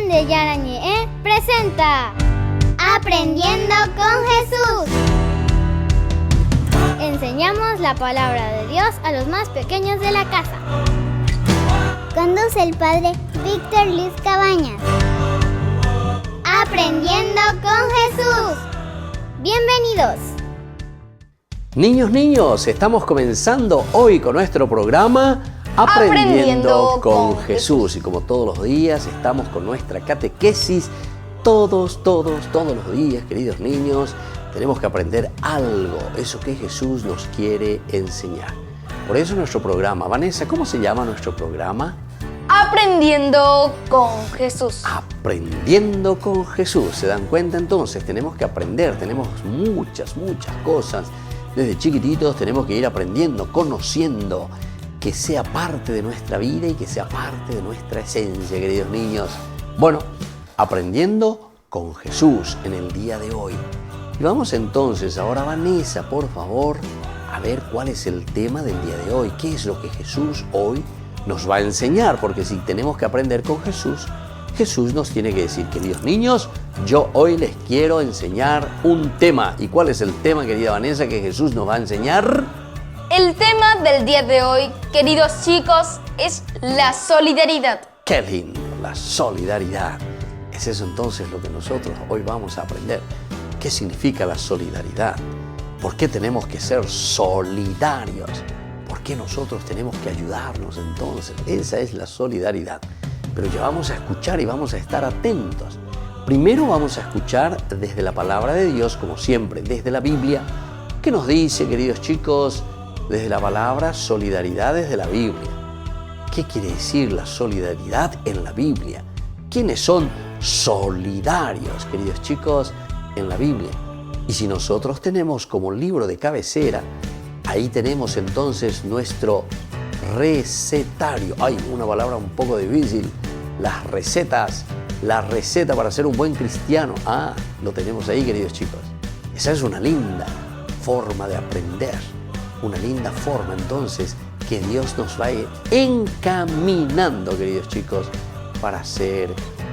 de Yarañé presenta Aprendiendo con Jesús. Enseñamos la palabra de Dios a los más pequeños de la casa. Conduce el padre Víctor Luis Cabañas. Aprendiendo con Jesús. Bienvenidos. Niños, estamos comenzando hoy con nuestro programa Aprendiendo con Jesús. Y como todos los días estamos con nuestra catequesis. Todos los días, queridos niños, tenemos que aprender algo, eso que Jesús nos quiere enseñar. Por eso nuestro programa, Vanessa, ¿cómo se llama nuestro programa? Aprendiendo con Jesús. Aprendiendo con Jesús. ¿Se dan cuenta entonces? Tenemos que aprender, tenemos muchas cosas. Desde chiquititos tenemos que ir aprendiendo, conociendo, que sea parte de nuestra vida y que sea parte de nuestra esencia, queridos niños. Bueno, aprendiendo con Jesús en el día de hoy. Y vamos entonces ahora, Vanessa, por favor, a ver cuál es el tema del día de hoy. ¿Qué es lo que Jesús hoy nos va a enseñar? Porque si tenemos que aprender con Jesús, Jesús nos tiene que decir, queridos niños, yo hoy les quiero enseñar un tema. ¿Y cuál es el tema, querida Vanessa, que Jesús nos va a enseñar? El tema del día de hoy, queridos chicos, es la solidaridad. ¡Qué lindo! La solidaridad. Es eso entonces lo que nosotros hoy vamos a aprender. ¿Qué significa la solidaridad? ¿Por qué tenemos que ser solidarios? ¿Por qué nosotros tenemos que ayudarnos entonces? Esa es la solidaridad. Pero ya vamos a escuchar y vamos a estar atentos. Primero vamos a escuchar desde la palabra de Dios, como siempre, desde la Biblia. ¿Qué nos dice, queridos chicos? Desde la palabra solidaridad desde la Biblia. ¿Qué quiere decir la solidaridad en la Biblia? ¿Quiénes son solidarios, queridos chicos, en la Biblia? Y si nosotros tenemos como libro de cabecera, ahí tenemos entonces nuestro recetario. Hay una palabra un poco difícil. Las recetas. La receta para ser un buen cristiano. Lo tenemos ahí, queridos chicos. Esa es una linda forma de aprender. Una linda forma entonces que Dios nos va a ir encaminando, queridos chicos, para hacer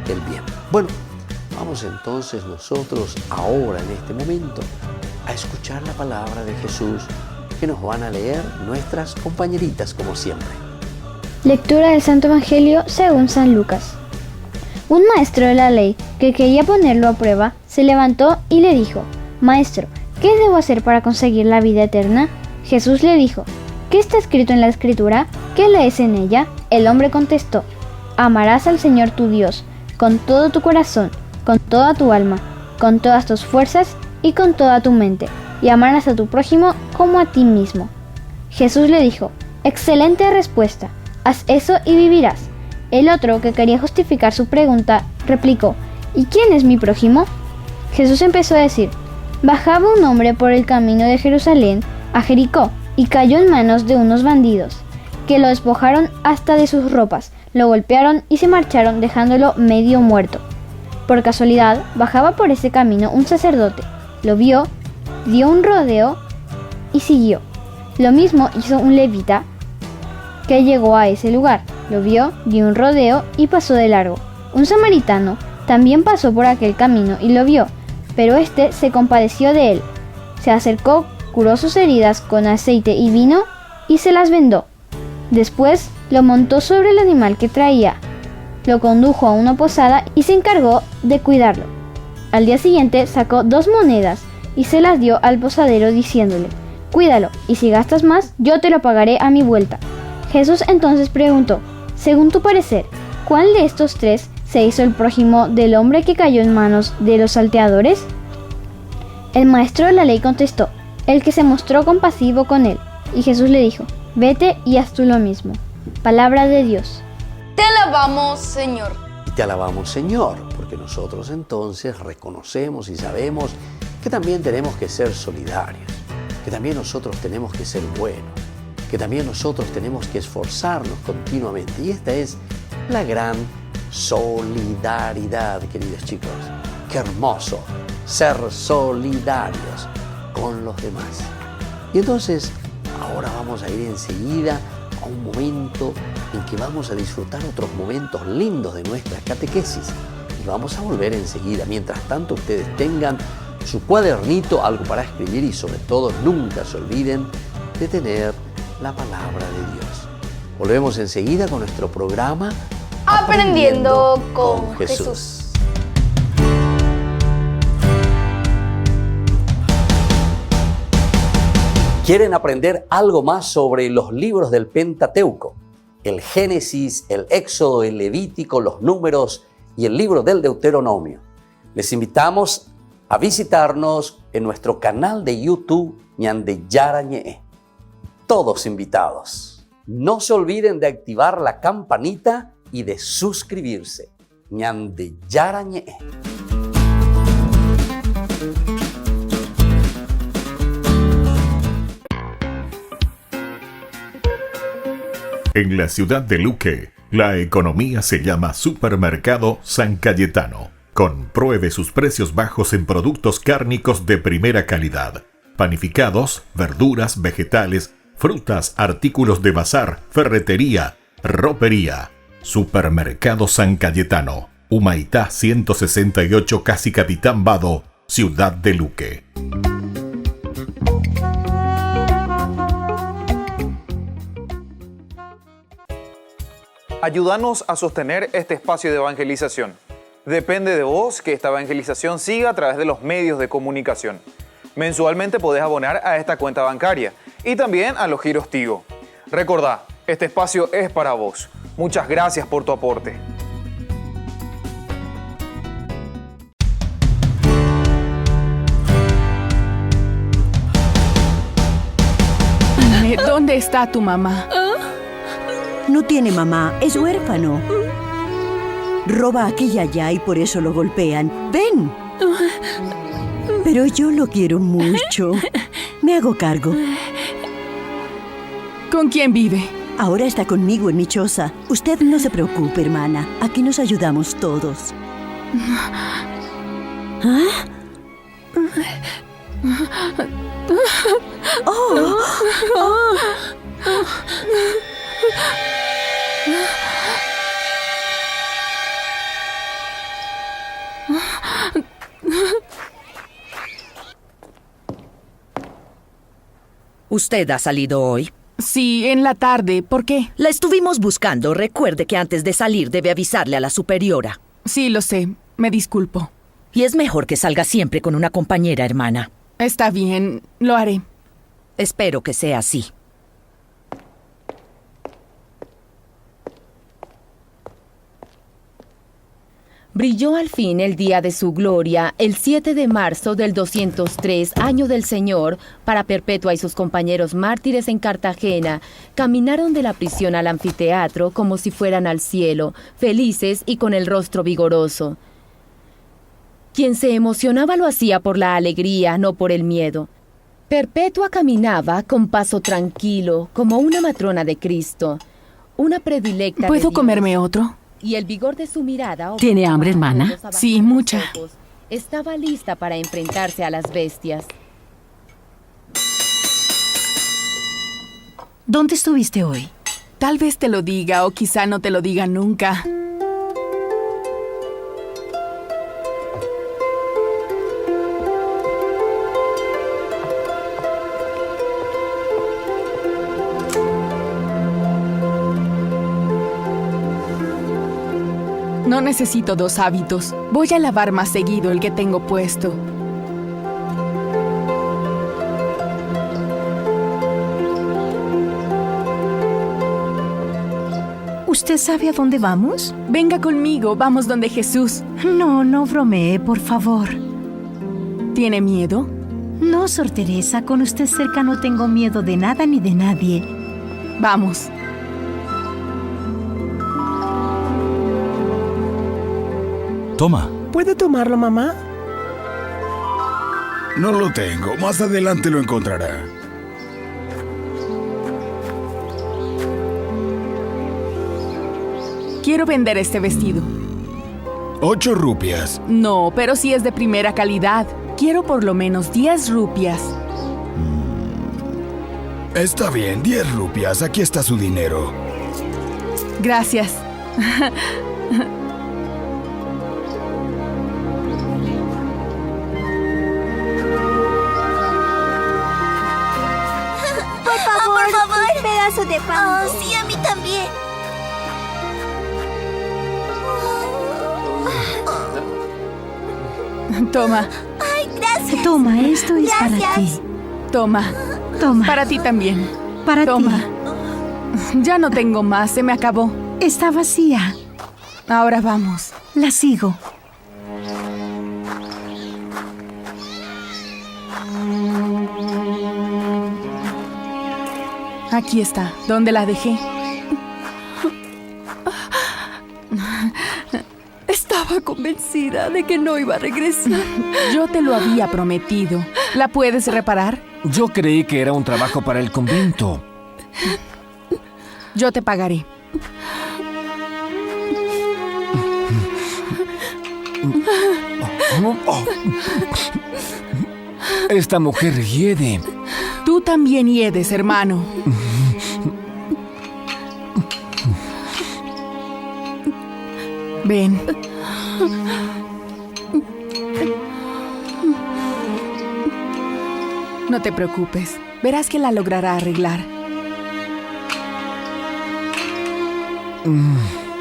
el bien. Bueno, vamos entonces nosotros ahora en este momento a escuchar la palabra de Jesús que nos van a leer nuestras compañeritas como siempre. Lectura del Santo Evangelio según San Lucas. Un maestro de la ley que quería ponerlo a prueba se levantó y le dijo: Maestro, ¿qué debo hacer para conseguir la vida eterna? Jesús le dijo: ¿Qué está escrito en la Escritura? ¿Qué lees en ella? El hombre contestó: Amarás al Señor tu Dios con todo tu corazón, con toda tu alma, con todas tus fuerzas y con toda tu mente, y amarás a tu prójimo como a ti mismo. Jesús le dijo: Excelente respuesta, haz eso y vivirás. El otro, que quería justificar su pregunta, replicó: ¿Y quién es mi prójimo? Jesús empezó a decir: Bajaba un hombre por el camino de Jerusalén a Jericó y cayó en manos de unos bandidos, que lo despojaron hasta de sus ropas, lo golpearon y se marcharon dejándolo medio muerto. Por casualidad, bajaba por ese camino un sacerdote, lo vio, dio un rodeo y siguió. Lo mismo hizo un levita que llegó a ese lugar, lo vio, dio un rodeo y pasó de largo. Un samaritano también pasó por aquel camino y lo vio, pero éste se compadeció de él, se acercó, curó sus heridas con aceite y vino y se las vendó. Después lo montó sobre el animal que traía, lo condujo a una posada y se encargó de cuidarlo. Al día siguiente sacó 2 monedas y se las dio al posadero diciéndole: Cuídalo, y si gastas más, yo te lo pagaré a mi vuelta. Jesús entonces preguntó: Según tu parecer, ¿cuál de estos 3 se hizo el prójimo del hombre que cayó en manos de los salteadores? El maestro de la ley contestó: El que se mostró compasivo con él. Y Jesús le dijo: Vete y haz tú lo mismo. Palabra de Dios. Te alabamos, Señor. Y te alabamos, Señor, porque nosotros entonces reconocemos y sabemos que también tenemos que ser solidarios, que también nosotros tenemos que ser buenos, que también nosotros tenemos que esforzarnos continuamente. Y esta es la gran solidaridad, queridos chicos. Qué hermoso ser solidarios con los demás. Y entonces, ahora vamos a ir enseguida a un momento en que vamos a disfrutar otros momentos lindos de nuestra catequesis. y vamos a volver enseguida. Mientras tanto, ustedes tengan su cuadernito, algo para escribir y sobre todo nunca se olviden de tener la palabra de Dios. Volvemos enseguida con nuestro programa Aprendiendo con Jesús. ¿Quieren aprender algo más sobre los libros del Pentateuco? El Génesis, el Éxodo, el Levítico, los Números y el libro del Deuteronomio. Les invitamos a visitarnos en nuestro canal de YouTube Ñande Yarañe. Todos invitados. No se olviden de activar la campanita y de suscribirse. Ñande Yarañe. En la ciudad de Luque, la economía se llama Supermercado San Cayetano. Compruebe sus precios bajos en productos cárnicos de primera calidad. Panificados, verduras, vegetales, frutas, artículos de bazar, ferretería, ropería. Supermercado San Cayetano, Humaitá 168, Casi Capitán Vado, ciudad de Luque. Ayúdanos a sostener este espacio de evangelización. Depende de vos que esta evangelización siga a través de los medios de comunicación. Mensualmente podés abonar a esta cuenta bancaria y también a los giros Tigo. Recordá, este espacio es para vos. Muchas gracias por tu aporte. ¿Dónde está tu mamá? No tiene mamá, es huérfano. Roba aquí y allá y por eso lo golpean. ¡Ven! Pero yo lo quiero mucho. Me hago cargo. ¿Con quién vive? Ahora está conmigo en mi choza. Usted no se preocupe, hermana. Aquí nos ayudamos todos. ¿Ah? ¡Oh! ¿Usted ha salido hoy? Sí, en la tarde. ¿Por qué? La estuvimos buscando. Recuerde que antes de salir debe avisarle a la superiora. Sí, lo sé. Me disculpo. Y es mejor que salga siempre con una compañera, hermana. Está bien, lo haré. Espero que sea así. Brilló al fin el día de su gloria, el 7 de marzo del 203, año del Señor, para Perpetua y sus compañeros mártires en Cartagena. Caminaron de la prisión al anfiteatro como si fueran al cielo, felices y con el rostro vigoroso. Quien se emocionaba lo hacía por la alegría, no por el miedo. Perpetua caminaba con paso tranquilo, como una matrona de Cristo, una predilecta. ¿Puedo comerme otro? Y el vigor de su mirada... ¿Tiene hambre, hermana? Sí, mucha. Estaba lista para enfrentarse a las bestias. ¿Dónde estuviste hoy? Tal vez te lo diga o quizá no te lo diga nunca. No necesito 2 hábitos. Voy a lavar más seguido el que tengo puesto. ¿Usted sabe a dónde vamos? Venga conmigo, vamos donde Jesús. No bromee, por favor. ¿Tiene miedo? No, Sor Teresa, con usted cerca no tengo miedo de nada ni de nadie. Vamos. Toma. ¿Puede tomarlo, mamá? No lo tengo. Más adelante lo encontrará. Quiero vender este vestido. 8 rupias. No, pero sí es de primera calidad. Quiero por lo menos 10 rupias. Está bien, 10 rupias. Aquí está su dinero. sí, a mí también. Toma. Ay, gracias. Toma, esto es para ti. Toma. Toma. Para ti también. Para Toma. ti. Ya no tengo más, se me acabó. Está vacía. Ahora vamos. La sigo. Aquí está. ¿Dónde la dejé? Estaba convencida de que no iba a regresar. Yo te lo había prometido. ¿La puedes reparar? Yo creí que era un trabajo para el convento. Yo te pagaré. Esta mujer hiede. Tú también hiedes, hermano. Ven. No te preocupes. Verás que la logrará arreglar.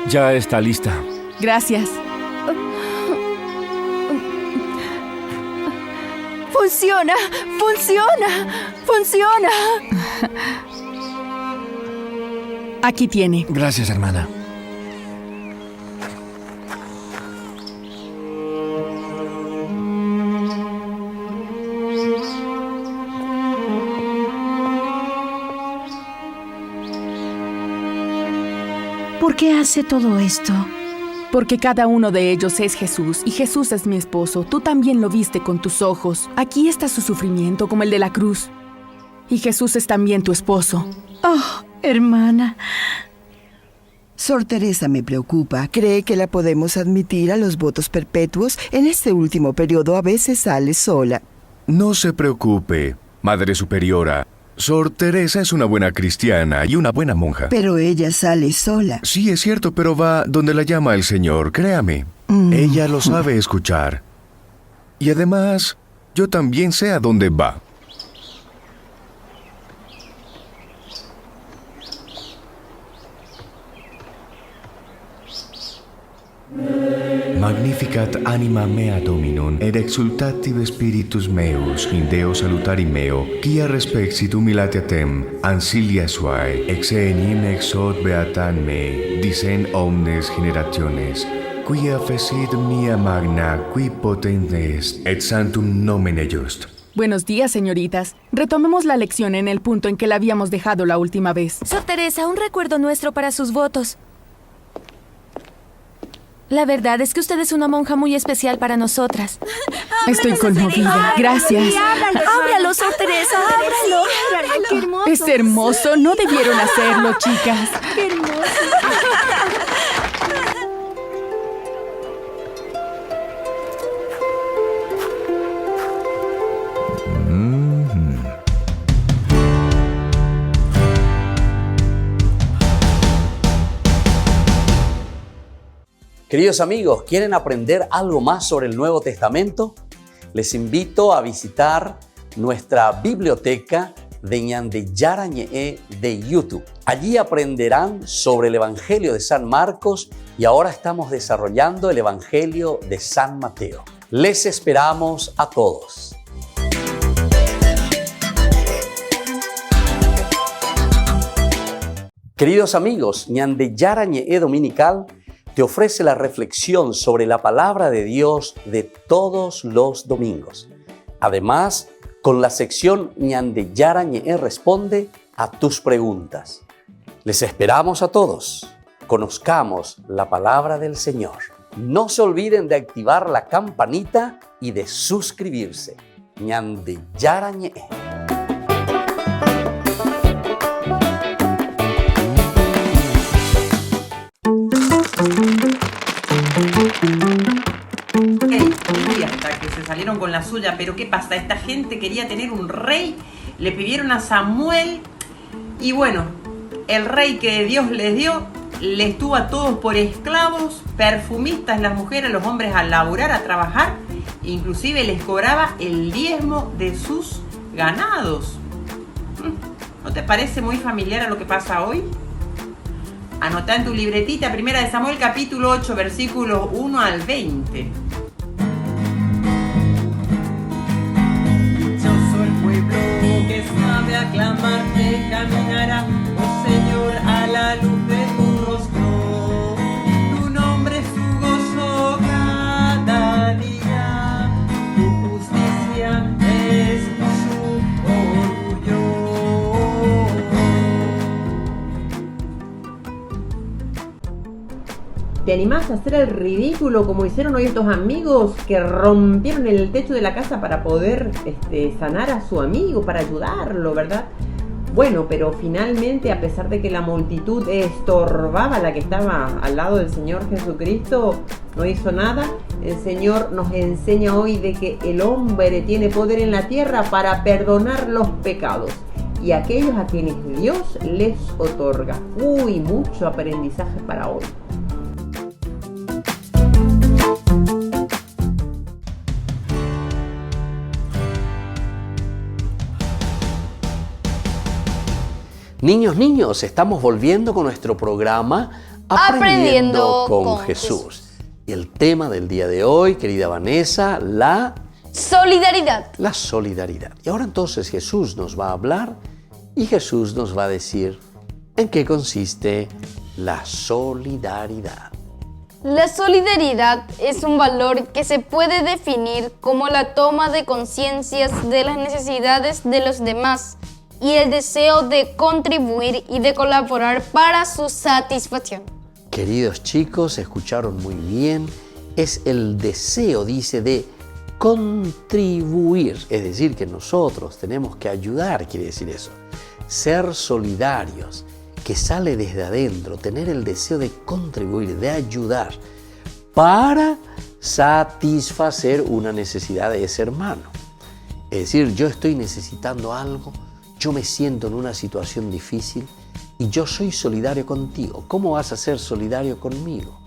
Ya está lista. Gracias. ¡Funciona! ¡Funciona! ¡Funciona! Aquí tiene. Gracias, hermana. ¿Por qué hace todo esto? Porque cada uno de ellos es Jesús, y Jesús es mi esposo. Tú también lo viste con tus ojos. Aquí está su sufrimiento, como el de la cruz. Y Jesús es también tu esposo. Oh, hermana. Sor Teresa me preocupa. ¿Cree que la podemos admitir a los votos perpetuos? En este último periodo a veces sale sola. No se preocupe, Madre Superiora. Sor Teresa es una buena cristiana y una buena monja. Pero ella sale sola. Sí, es cierto, pero va donde la llama el Señor, créame. Ella lo sabe escuchar. Y además, yo también sé a dónde va. Magnificat anima mea Dominum, et exultative spiritus meus, in Deo salutari meo, quia respexit humilitatem, ancilia suae, ex enim ex hoc beatan me, dicen omnes generationes, quia fecit mia magna, qui potent est, et santum nomen just. Buenos días, señoritas. Retomemos la lección en el punto en que la habíamos dejado la última vez. Sor Teresa, un recuerdo nuestro para sus votos. La verdad es que usted es una monja muy especial para nosotras. Estoy conmovida. Gracias. Sí, ábralo, Sor Teresa, ábralo. Qué hermoso. Es hermoso. No debieron hacerlo, chicas. Qué hermoso. Queridos amigos, ¿quieren aprender algo más sobre el Nuevo Testamento? Les invito a visitar nuestra biblioteca de Ñande Yarañe de YouTube. Allí aprenderán sobre el Evangelio de San Marcos y ahora estamos desarrollando el Evangelio de San Mateo. Les esperamos a todos. Queridos amigos, Ñande Yarañe Dominical te ofrece la reflexión sobre la palabra de Dios de todos los domingos. Además, con la sección Ñande Yarañe responde a tus preguntas. Les esperamos a todos. Conozcamos la palabra del Señor. No se olviden de activar la campanita y de suscribirse. Ñande Yarañe. Y hasta que se salieron con la suya, pero ¿qué pasa? Esta gente quería tener un rey, le pidieron a Samuel y bueno, el rey que Dios les dio les tuvo a todos por esclavos, perfumistas las mujeres, los hombres a laburar, a trabajar, inclusive les cobraba el diezmo de sus ganados. ¿No te parece muy familiar a lo que pasa hoy? Anotá en tu libretita, 1 de Samuel capítulo 8, versículos 1 al 20. Dichoso el pueblo que sabe aclamarte, caminará, oh Señor, a la luz de tu rostro. Tu nombre es su gozo cada día, tu justicia es su orgullo. ¿Te animás a hacer el ridículo como hicieron hoy estos amigos que rompieron el techo de la casa para poder sanar a su amigo, para ayudarlo, verdad? Bueno, pero finalmente, a pesar de que la multitud estorbaba a la que estaba al lado del Señor Jesucristo, no hizo nada. El Señor nos enseña hoy de que el hombre tiene poder en la tierra para perdonar los pecados y aquellos a quienes Dios les otorga. Mucho aprendizaje para hoy. Niños, estamos volviendo con nuestro programa Aprendiendo con Jesús. Y el tema del día de hoy, querida Vanessa, la solidaridad. La solidaridad. Y ahora entonces Jesús nos va a hablar y Jesús nos va a decir en qué consiste la solidaridad. La solidaridad es un valor que se puede definir como la toma de conciencia de las necesidades de los demás y el deseo de contribuir y de colaborar para su satisfacción. Queridos chicos, escucharon muy bien. Es el deseo, dice, de contribuir. Es decir, que nosotros tenemos que ayudar, quiere decir eso. Ser solidarios, que sale desde adentro, tener el deseo de contribuir, de ayudar para satisfacer una necesidad de ese hermano. Es decir, yo estoy necesitando algo, yo me siento en una situación difícil y yo soy solidario contigo. ¿Cómo vas a ser solidario conmigo?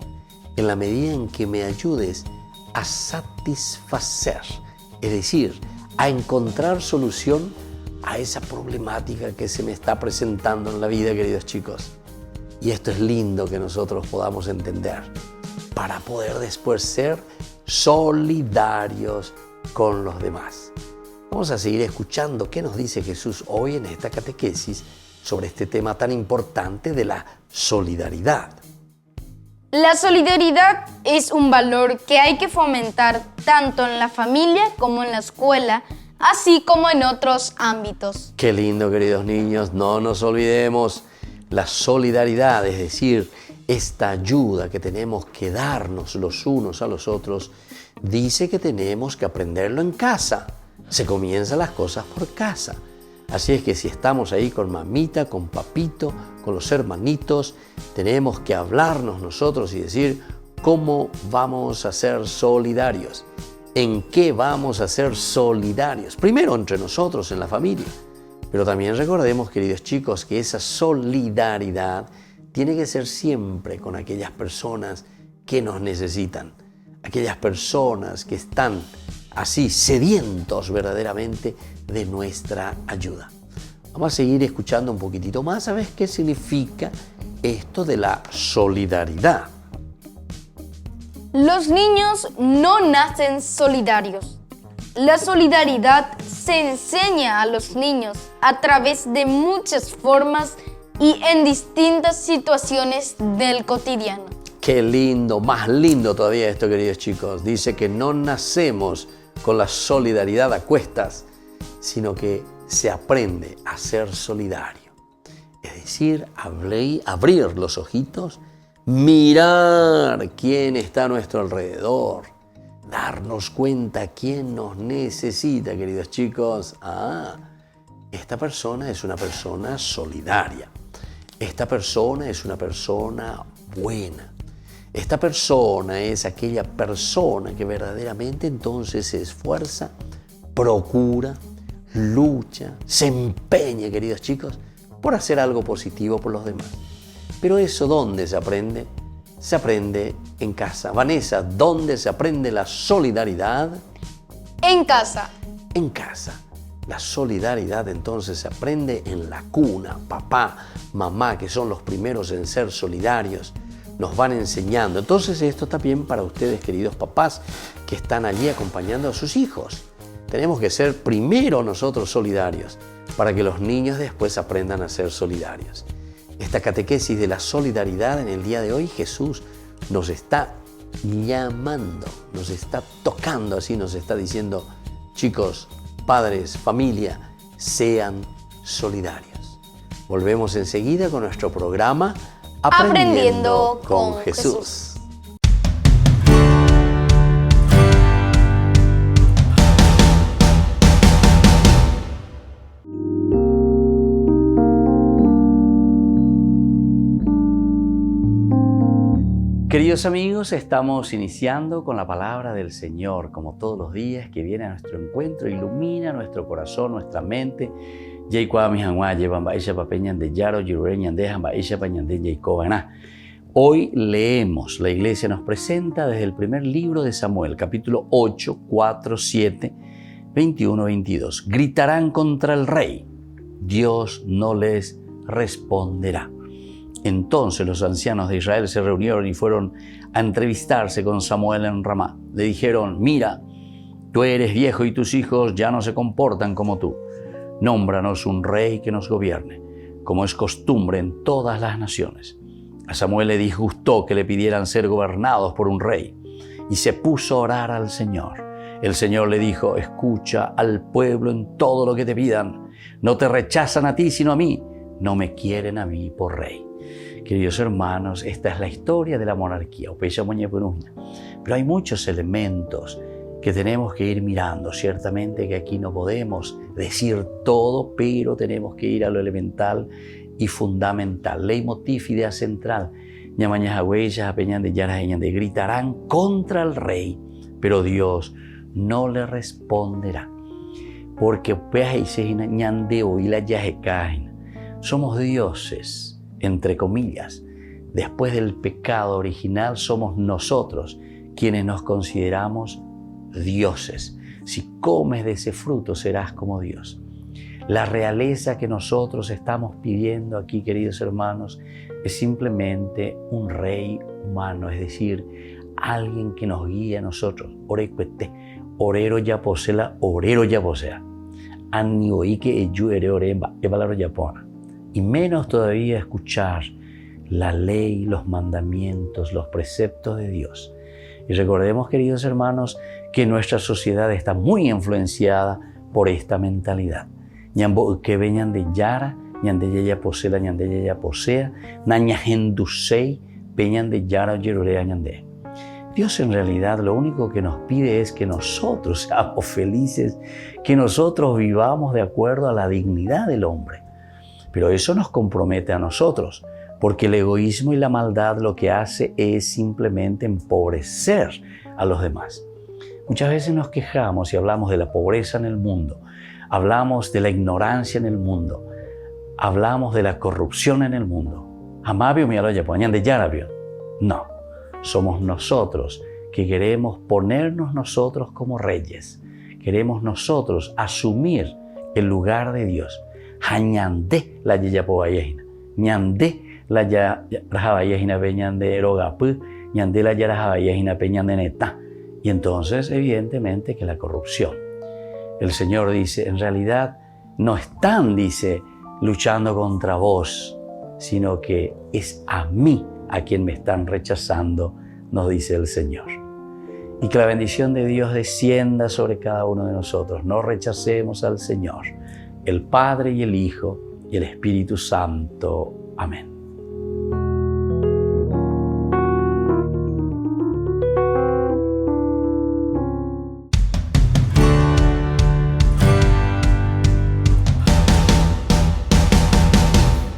En la medida en que me ayudes a satisfacer, es decir, a encontrar solución a esa problemática que se me está presentando en la vida, queridos chicos. Y esto es lindo que nosotros podamos entender para poder después ser solidarios con los demás. Vamos a seguir escuchando qué nos dice Jesús hoy en esta catequesis sobre este tema tan importante de la solidaridad. La solidaridad es un valor que hay que fomentar tanto en la familia como en la escuela, así como en otros ámbitos. Qué lindo, queridos niños, no nos olvidemos la solidaridad, es decir, esta ayuda que tenemos que darnos los unos a los otros, dice que tenemos que aprenderlo en casa. Se comienzan las cosas por casa. Así es que si estamos ahí con mamita, con papito, con los hermanitos, tenemos que hablarnos nosotros y decir cómo vamos a ser solidarios. ¿En qué vamos a ser solidarios? Primero entre nosotros, en la familia. Pero también recordemos, queridos chicos, que esa solidaridad tiene que ser siempre con aquellas personas que nos necesitan. Aquellas personas que están así sedientos verdaderamente de nuestra ayuda. Vamos a seguir escuchando un poquitito más. ¿Sabes qué significa esto de la solidaridad? Los niños no nacen solidarios. La solidaridad se enseña a los niños a través de muchas formas y en distintas situaciones del cotidiano. Qué lindo, más lindo todavía esto, queridos chicos. Dice que no nacemos con la solidaridad a cuestas, sino que se aprende a ser solidario. Es decir, abrir los ojitos, mirar quién está a nuestro alrededor, darnos cuenta quién nos necesita, queridos chicos. Esta persona es una persona solidaria. Esta persona es una persona buena. Esta persona es aquella persona que verdaderamente entonces se esfuerza, procura, lucha, se empeña, queridos chicos, por hacer algo positivo por los demás. Pero eso, ¿dónde se aprende? Se aprende en casa. Vanessa, ¿dónde se aprende la solidaridad? En casa. En casa. La solidaridad entonces se aprende en la cuna. Papá, mamá, que son los primeros en ser solidarios, nos van enseñando. Entonces esto también para ustedes, queridos papás, que están allí acompañando a sus hijos. Tenemos que ser primero nosotros solidarios para que los niños después aprendan a ser solidarios. Esta catequesis de la solidaridad en el día de hoy, Jesús nos está llamando, nos está tocando así, nos está diciendo, chicos, padres, familia, sean solidarios. Volvemos enseguida con nuestro programa Aprendiendo con Jesús. Queridos amigos, estamos iniciando con la palabra del Señor, como todos los días, que viene a nuestro encuentro, ilumina nuestro corazón, nuestra mente. Hoy leemos, la iglesia nos presenta desde el primer libro de Samuel, capítulo 8, 4, 7, 21, 22. Gritarán contra el rey, Dios no les responderá. Entonces los ancianos de Israel se reunieron y fueron a entrevistarse con Samuel en Ramá. Le dijeron, mira, tú eres viejo y tus hijos ya no se comportan como tú. Nómbranos un rey que nos gobierne, como es costumbre en todas las naciones. A Samuel le disgustó que le pidieran ser gobernados por un rey y se puso a orar al Señor. El Señor le dijo, escucha al pueblo en todo lo que te pidan. No te rechazan a ti sino a mí. No me quieren a mí por rey. Queridos hermanos, esta es la historia de la monarquía. Pero hay muchos elementos que tenemos que ir mirando. Ciertamente que aquí no podemos decir todo, pero tenemos que ir a lo elemental y fundamental. Leitmotiv, idea central. Gritarán contra el rey, pero Dios no le responderá. Porque somos dioses, entre comillas. Después del pecado original somos nosotros quienes nos consideramos dioses. Si comes de ese fruto serás como Dios. La realeza que nosotros estamos pidiendo aquí, queridos hermanos, es simplemente un rey humano, es decir, alguien que nos guíe a nosotros. Orero ya posela, orero ya posea. Anioike eyuere oremba, evalaro yapona. Y menos todavía escuchar la ley, los mandamientos, los preceptos de Dios. Y recordemos, queridos hermanos, que nuestra sociedad está muy influenciada por esta mentalidad. Que veñan de Yara, ñande ya posela, ñande ya posea, naña gendusei, veñan de Yara, yerorea, ñande. Dios en realidad lo único que nos pide es que nosotros seamos felices, que nosotros vivamos de acuerdo a la dignidad del hombre. Pero eso nos compromete a nosotros, porque el egoísmo y la maldad lo que hace es simplemente empobrecer a los demás. Muchas veces nos quejamos y hablamos de la pobreza en el mundo, hablamos de la ignorancia en el mundo, hablamos de la corrupción en el mundo. No, somos nosotros que queremos ponernos nosotros como reyes, queremos nosotros asumir el lugar de Dios. Ñande la yayapobayajina, ñande la yajabayajina peñande rogapu, ñande la yajabayajina peñande neta. Y entonces, evidentemente, que la corrupción. El Señor dice, en realidad, no están, dice, luchando contra vos, sino que es a mí a quien me están rechazando, nos dice el Señor. Y que la bendición de Dios descienda sobre cada uno de nosotros. No rechacemos al Señor, el Padre y el Hijo y el Espíritu Santo. Amén.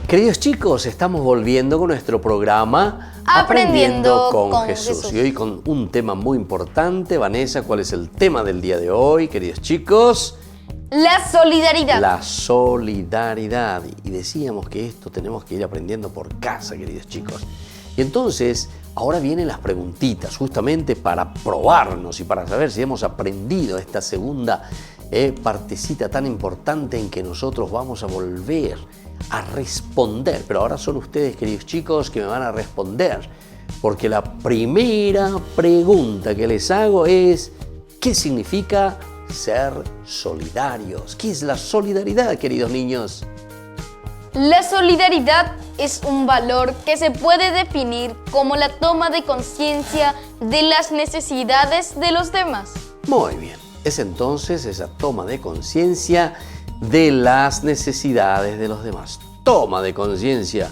Queridos chicos, estamos volviendo con nuestro programa Aprendiendo con Jesús. Y hoy con un tema muy importante. Vanessa, ¿cuál es el tema del día de hoy, queridos chicos? La solidaridad. La solidaridad. Y decíamos que esto tenemos que ir aprendiendo por casa, queridos chicos. Y entonces, ahora vienen las preguntitas, justamente para probarnos y para saber si hemos aprendido esta segunda partecita tan importante en que nosotros vamos a volver a responder. Pero ahora son ustedes, queridos chicos, que me van a responder, porque la primera pregunta que les hago es: ¿qué significa ser solidarios? ¿Qué es la solidaridad, queridos niños? La solidaridad es un valor que se puede definir como la toma de conciencia de las necesidades de los demás. Muy bien, es entonces esa toma de conciencia de las necesidades de los demás. Toma de conciencia,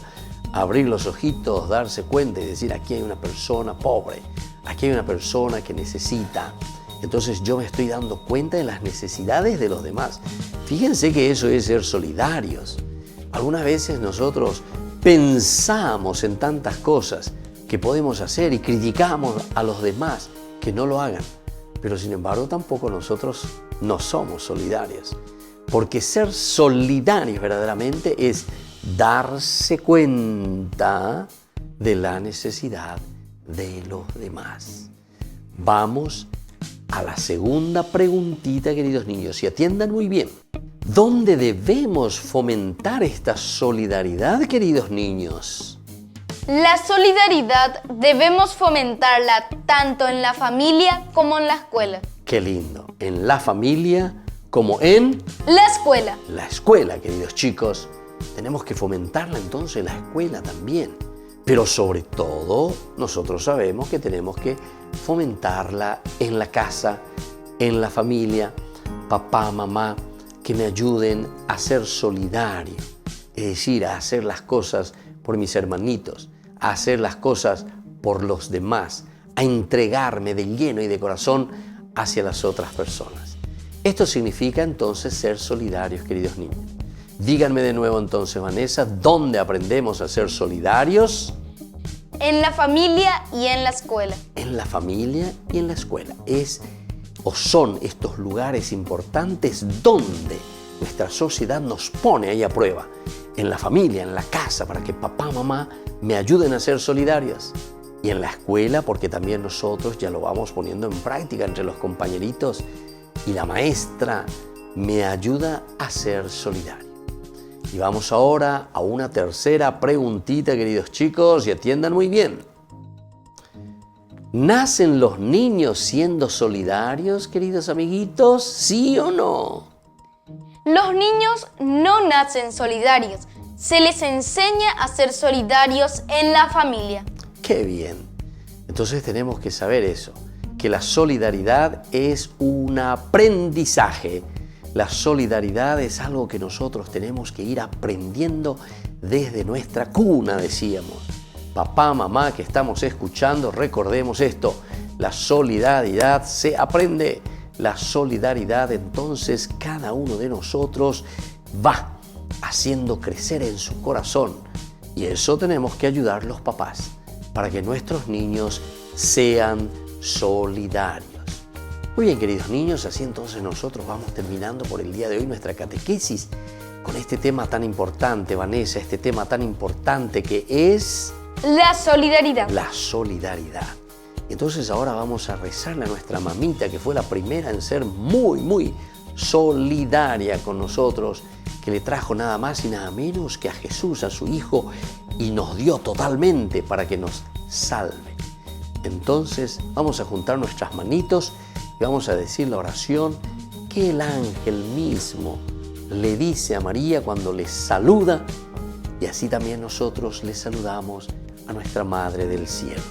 abrir los ojitos, darse cuenta y decir: aquí hay una persona pobre, aquí hay una persona que necesita. Entonces yo me estoy dando cuenta de las necesidades de los demás. Fíjense que eso es ser solidarios. Algunas veces nosotros pensamos en tantas cosas que podemos hacer y criticamos a los demás que no lo hagan. Pero sin embargo tampoco nosotros no somos solidarios. Porque ser solidarios verdaderamente es darse cuenta de la necesidad de los demás. Vamos a la segunda preguntita, queridos niños, y atiendan muy bien. ¿Dónde debemos fomentar esta solidaridad, queridos niños? La solidaridad debemos fomentarla tanto en la familia como en la escuela. Qué lindo. En la familia como en la escuela. La escuela, queridos chicos. Tenemos que fomentarla entonces en la escuela también. Pero sobre todo, nosotros sabemos que tenemos que fomentarla en la casa, en la familia. Papá, mamá, que me ayuden a ser solidario. Es decir, a hacer las cosas por mis hermanitos, a hacer las cosas por los demás, a entregarme de lleno y de corazón hacia las otras personas. Esto significa entonces ser solidarios, queridos niños. Díganme de nuevo entonces, Vanessa, ¿dónde aprendemos a ser solidarios? En la familia y en la escuela. En la familia y en la escuela. Son estos lugares importantes donde nuestra sociedad nos pone ahí a prueba. En la familia, en la casa, para que papá, mamá me ayuden a ser solidarios. Y en la escuela, porque también nosotros ya lo vamos poniendo en práctica entre los compañeritos. Y la maestra me ayuda a ser solidario. Y vamos ahora a una tercera preguntita, queridos chicos, y atiendan muy bien. ¿Nacen los niños siendo solidarios, queridos amiguitos? ¿Sí o no? Los niños no nacen solidarios. Se les enseña a ser solidarios en la familia. ¡Qué bien! Entonces tenemos que saber eso, que la solidaridad es un aprendizaje. La solidaridad es algo que nosotros tenemos que ir aprendiendo desde nuestra cuna, decíamos. Papá, mamá, que estamos escuchando, recordemos esto. La solidaridad se aprende. La solidaridad, entonces, cada uno de nosotros va haciendo crecer en su corazón. Y eso tenemos que ayudar los papás, para que nuestros niños sean solidarios. Muy bien, queridos niños, así entonces nosotros vamos terminando por el día de hoy nuestra catequesis con este tema tan importante, Vanessa, este tema tan importante que es la solidaridad. La solidaridad. Entonces ahora vamos a rezarle a nuestra mamita, que fue la primera en ser muy solidaria con nosotros, que le trajo nada más y nada menos que a Jesús, a su Hijo, y nos dio totalmente para que nos salve. Entonces vamos a juntar nuestras manitos y vamos a decir la oración que el ángel mismo le dice a María cuando le saluda, y así también nosotros le saludamos a nuestra Madre del Cielo.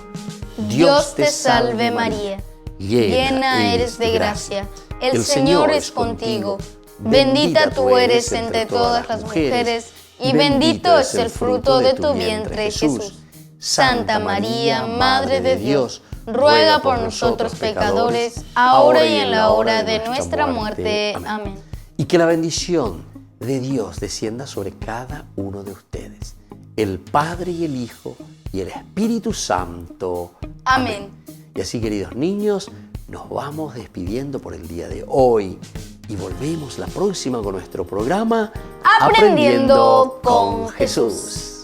Dios te salve María, llena eres de gracia, el Señor es contigo, bendita tú eres entre todas las mujeres, y bendito es el fruto de tu vientre, Jesús. Santa María, Madre de Dios, ruega por nosotros pecadores, ahora y en la hora de nuestra muerte. Amén. Y que la bendición de Dios descienda sobre cada uno de ustedes, el Padre y el Hijo y el Espíritu Santo. Amén. Y así, queridos niños, nos vamos despidiendo por el día de hoy y volvemos la próxima con nuestro programa Aprendiendo con Jesús.